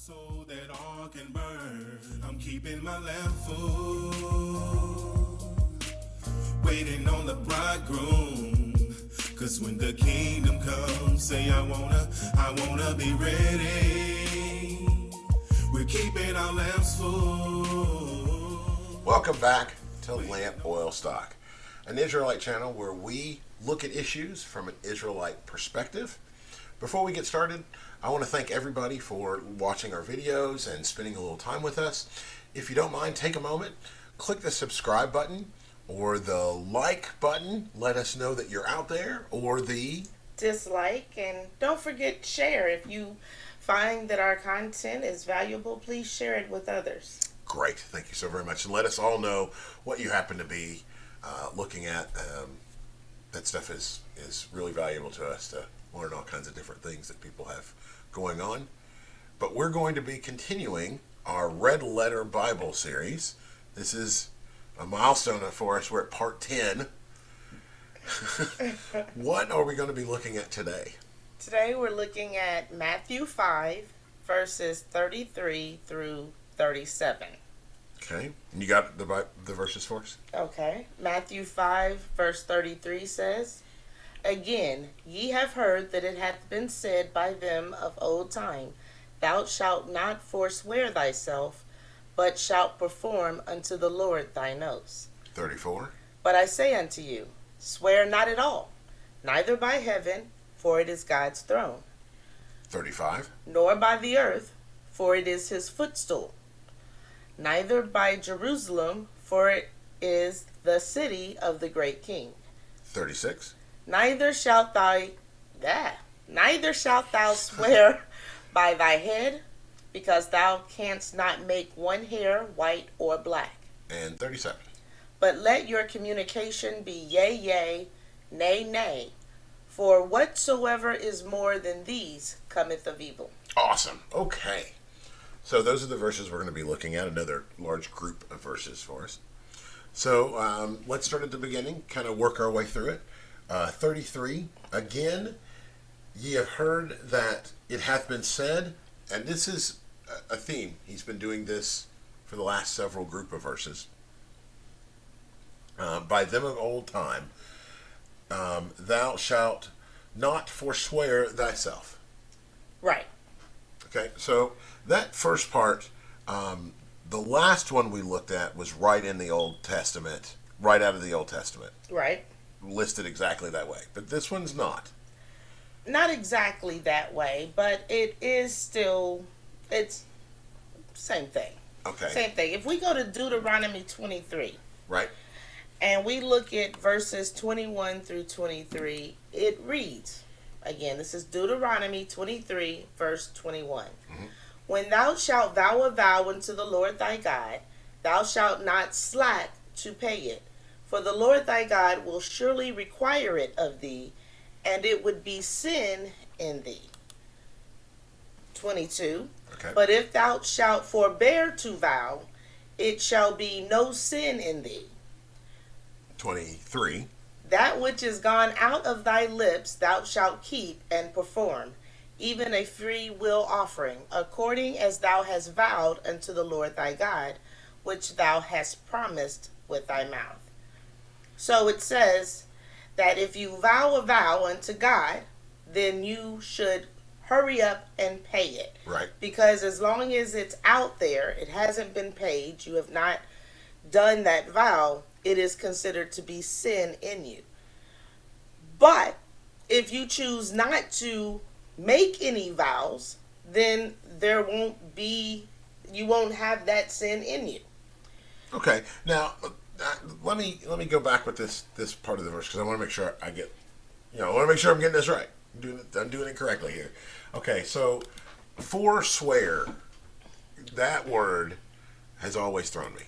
so that all can burn. I'm keeping my lamp full, waiting on the bridegroom. Cause when the kingdom comes, say I wanna be ready. We're keeping our lamps full. Welcome back to Lamp Oil Stock, an Israelite channel where we look at issues from an Israelite perspective. Before we get started, I want to thank everybody for watching our videos and spending a little time with us. If you don't mind, take a moment, click the subscribe button or the like button. Let us know that you're out there, or the dislike, and don't forget share. If you find that our content is valuable, please share it with others. Great. Thank you so very much. And let us all know what you happen to be looking at. That stuff is really valuable to us to learn all kinds of different things that people have going on. But we're going to be continuing our Red Letter Bible series. This is a milestone for us. We're at part 10. What are we going to be looking at today? Today we're looking at Matthew 5, verses 33 through 37. Okay. And you got the verses for us? Okay. Matthew 5, verse 33 says, "Again, ye have heard that it hath been said by them of old time, Thou shalt not forswear thyself, but shalt perform unto the Lord thine oaths. 34. But I say unto you, swear not at all, neither by heaven, for it is God's throne, 35. nor by the earth, for it is his footstool, neither by Jerusalem, for it is the city of the great king. 36. Neither shalt thou swear by thy head, because thou canst not make one hair white or black. And 37. But let your communication be yea, yea, nay, nay. For whatsoever is more than these cometh of evil." Awesome. Okay. So those are the verses we're going to be looking at, another large group of verses for us. So let's start at the beginning, kind of work our way through it. 33, "Again, ye have heard that it hath been said," and this is a theme. He's been doing this for the last several group of verses. "By them of old time, thou shalt not forswear thyself." Right. Okay, so that first part, the last one we looked at was right in the Old Testament, right out of the Old Testament. Right. Listed exactly that way. But this one's not. Not exactly that way, but it is still, it's same thing. Okay. Same thing. If we go to Deuteronomy 23, Right? and we look at verses 21 through 23, it reads, again, this is Deuteronomy 23, verse 21. Mm-hmm. "When thou shalt vow a vow unto the Lord thy God, thou shalt not slack to pay it, for the Lord thy God will surely require it of thee, and it would be sin in thee." 22. Okay. "But if thou shalt forbear to vow, it shall be no sin in thee. 23. That which is gone out of thy lips thou shalt keep and perform, even a free will offering, according as thou hast vowed unto the Lord thy God, which thou hast promised with thy mouth." So it says that if you vow a vow unto God, then you should hurry up and pay it. Right. Because as long as it's out there, it hasn't been paid, you have not done that vow, it is considered to be sin in you. But if you choose not to make any vows, then you won't have that sin in you. Okay. Now, let me go back with this part of the verse, because I want to make sure I want to make sure I'm getting this right. I'm doing it correctly here. Okay, so forswear, that word has always thrown me.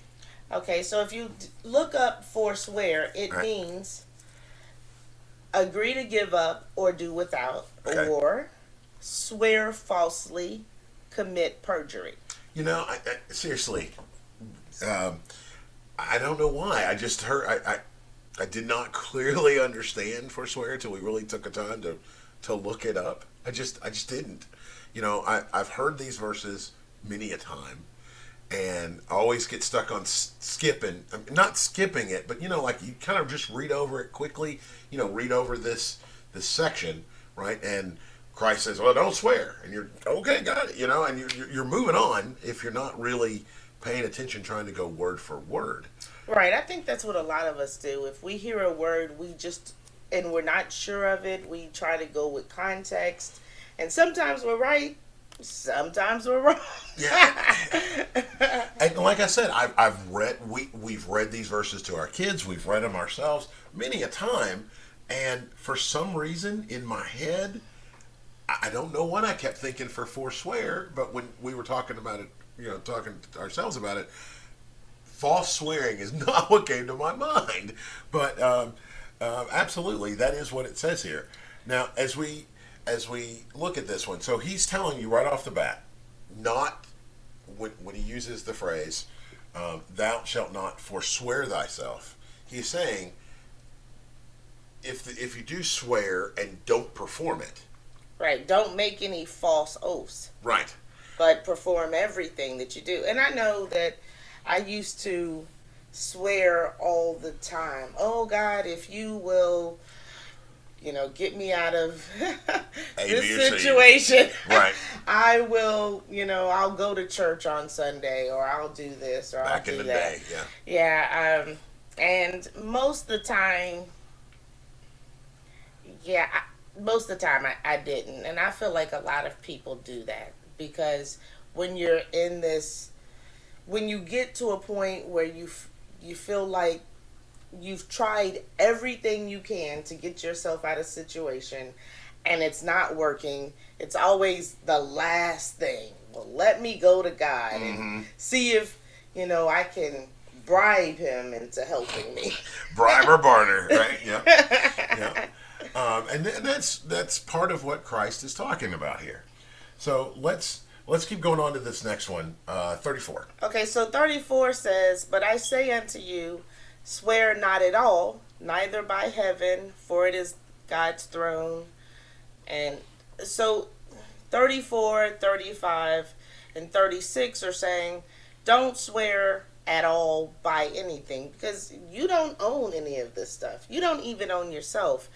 Okay, so if you look up forswear, it Right. means agree to give up or do without, Okay. or swear falsely, commit perjury. I seriously, I don't know why. I just heard, I did not clearly understand forswear until we really took a time to look it up. I just didn't. I've heard these verses many a time, and always get stuck on skipping, not skipping it, but like you kind of just read over it quickly, read over this section, right? And Christ says, "Well, don't swear," and you're okay, got it, and you're moving on if you're not really paying attention, trying to go word for word. Right. I think that's what a lot of us do. If we hear a word, and we're not sure of it, we try to go with context, and sometimes we're right, sometimes we're wrong. Yeah. And like I said, we've read these verses to our kids, we've read them ourselves many a time, and for some reason in my head, I don't know what I kept thinking for forswear, but when we were talking about it, talking to ourselves about it, false swearing is not what came to my mind. But absolutely, that is what it says here. Now, as we look at this one, so he's telling you right off the bat, not when he uses the phrase, "Thou shalt not forswear thyself." He's saying, if you do swear and don't perform it, Right. Don't make any false oaths. right? But perform everything that you do. And I know that I used to swear all the time. Oh God, if you will, get me out of this situation, right? I will, I'll go to church on Sunday, or I'll do this, or Back I'll in do the that. day, yeah. Yeah. And most of the time, most of the time I didn't. And I feel like a lot of people do that, because when you're in this, when you get to a point where you feel like you've tried everything you can to get yourself out of situation and it's not working, it's always the last thing. Well, let me go to God and see if, I can bribe him into helping me. Bribe or barter, right? Yeah. Yeah. And that's part of what Christ is talking about here. So let's keep going on to this next one, 34. Okay, so 34 says, "But I say unto you, swear not at all, neither by heaven, for it is God's throne." And so 34, 35, and 36 are saying, don't swear at all by anything, because you don't own any of this stuff. You don't even own yourself.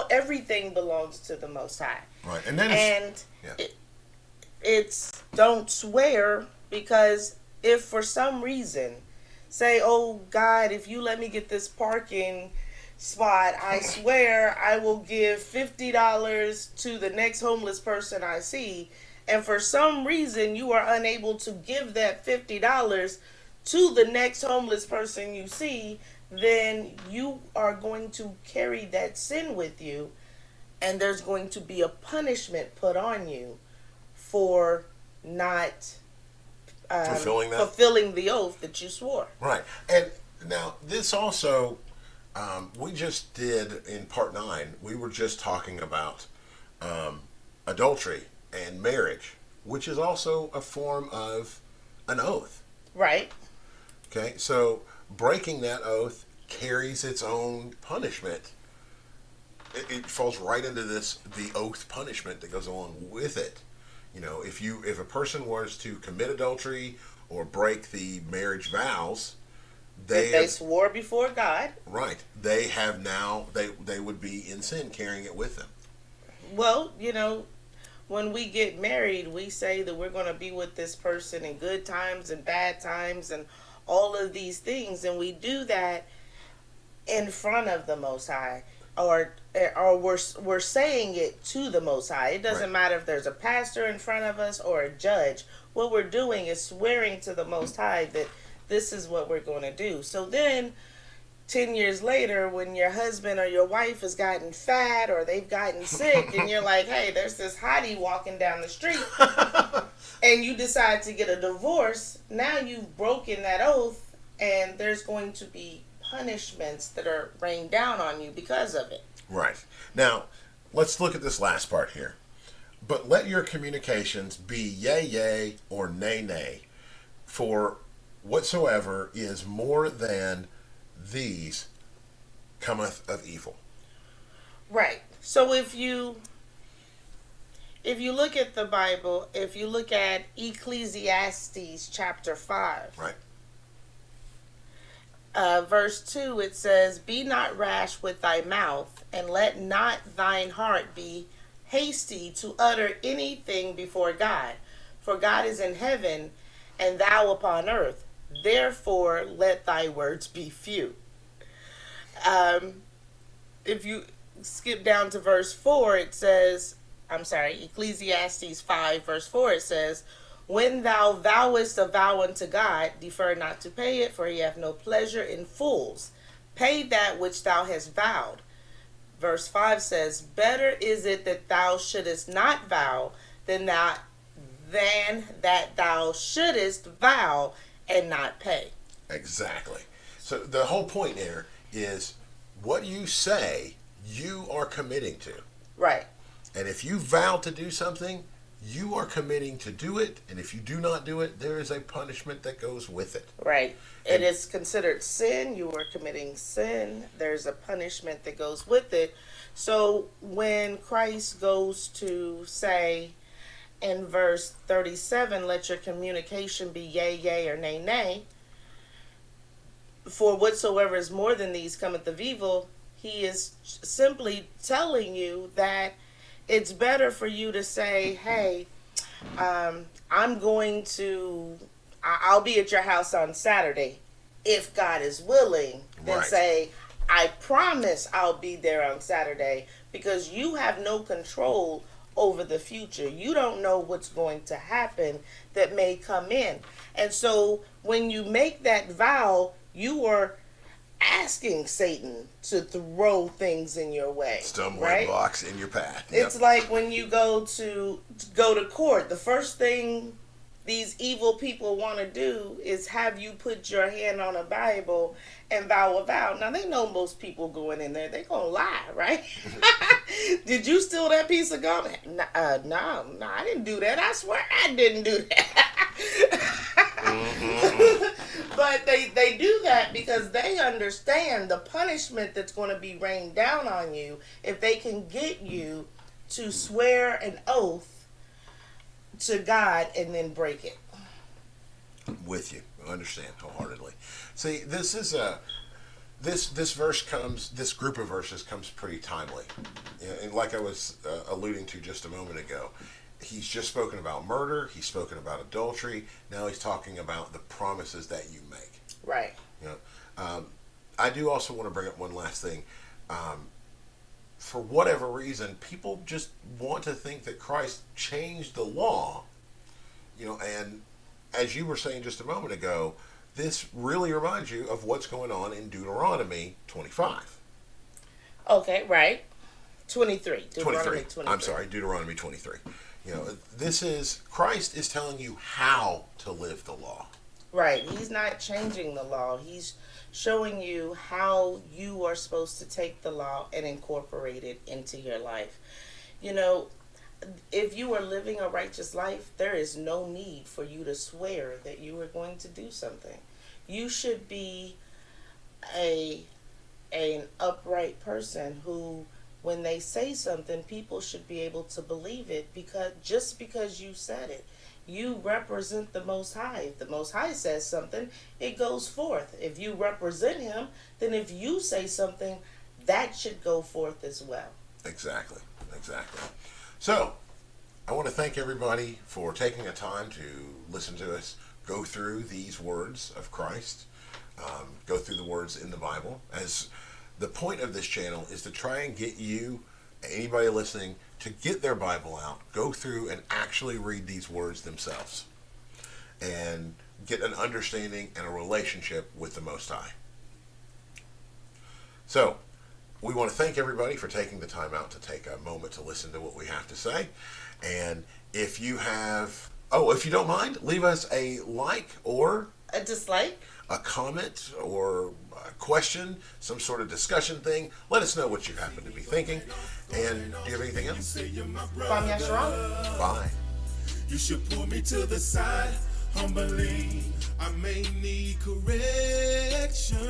Everything belongs to the Most High. Right, and then it's don't swear, because if for some reason, say, oh God, if you let me get this parking spot, I swear I will give $50 to the next homeless person I see, and for some reason you are unable to give that $50 to the next homeless person you see, then you are going to carry that sin with you, and there's going to be a punishment put on you for not fulfilling the oath that you swore. Right. And now this also, we just did in part 9, we were just talking about adultery and marriage, which is also a form of an oath. Right. Okay, so breaking that oath carries its own punishment. It falls right into the oath punishment that goes along with it. If a person was to commit adultery or break the marriage vows, they swore before God. Right. They have now, they would be in sin carrying it with them. Well, when we get married, we say that we're going to be with this person in good times and bad times and all of these things, and we do that in front of the Most High, or we're saying it to the Most High. It doesn't matter if there's a pastor in front of us or a judge. What we're doing is swearing to the Most High that this is what we're going to do. So then 10 years later, when your husband or your wife has gotten fat or they've gotten sick, and you're like, hey, there's this hottie walking down the street, and you decide to get a divorce, now you've broken that oath, and there's going to be punishments that are rained down on you because of it. Right. Now, let's look at this last part here. But let your communications be yea, yea, or nay, nay, for whatsoever is more than these cometh of evil. Right. So if you If you look at the Bible, if you look at Ecclesiastes chapter 5, Right. Verse 2, it says, "Be not rash with thy mouth, and let not thine heart be hasty to utter anything before God. For God is in heaven, and thou upon earth. Therefore let thy words be few." If you skip down to verse 4, it says, Ecclesiastes 5, verse 4, it says, "When thou vowest a vow unto God, defer not to pay it, for he hath no pleasure in fools. Pay that which thou hast vowed." Verse 5 says, "Better is it that thou shouldest not vow than that thou shouldest vow and not pay." Exactly. So the whole point there is what you say, you are committing to. Right. And if you vow to do something, you are committing to do it. And if you do not do it, there is a punishment that goes with it. Right. It is considered sin. You are committing sin. There's a punishment that goes with it. So when Christ goes to say in verse 37, "Let your communication be yea, yea, or nay, nay, for whatsoever is more than these cometh of evil," he is simply telling you that it's better for you to say, "Hey, I'll be at your house on Saturday if God is willing," than Right. say, "I promise I'll be there on Saturday," because you have no control over the future. You don't know what's going to happen that may come in. And so when you make that vow, you are asking Satan to throw things in your way. Stumbling right? blocks in your path. It's like when you go to court, the first thing these evil people want to do is have you put your hand on a Bible and vow a vow. Now, they know most people going in there, they're going to lie, right? "Did you steal that piece of gum?" No, I didn't do that. I swear I didn't do that. But they do that because they understand the punishment that's going to be rained down on you if they can get you to swear an oath to God and then break it. With you. I understand wholeheartedly. See, this is this group of verses comes pretty timely. And like I was alluding to just a moment ago, he's just spoken about murder, he's spoken about adultery, now he's talking about the promises that you make. Right. I do also want to bring up one last thing. For whatever reason, people just want to think that Christ changed the law, and as you were saying just a moment ago, this really reminds you of what's going on in Deuteronomy 25. Okay, right. 23. Deuteronomy 23. I'm sorry, Deuteronomy 23. Christ is telling you how to live the law. Right. He's not changing the law. He's showing you how you are supposed to take the law and incorporate it into your life. If you are living a righteous life, there is no need for you to swear that you are going to do something. You should be an upright person who, when they say something, people should be able to believe it because you said it. You represent the Most High. If the Most High says something, it goes forth. If you represent Him, then if you say something, that should go forth as well. Exactly. So, I want to thank everybody for taking the time to listen to us go through these words of Christ, go through the words in the Bible. As the point of this channel is to try and get you, anybody listening, to get their Bible out, go through and actually read these words themselves, and get an understanding and a relationship with the Most High. So, we want to thank everybody for taking the time out to take a moment to listen to what we have to say. And if you don't mind, leave us a like or A dislike? a comment or a question, some sort of discussion thing. Let us know what you happen to be thinking. And do you have anything else? Kwame Yasharon. Bye. You should pull me to the side humbly. I may need correction.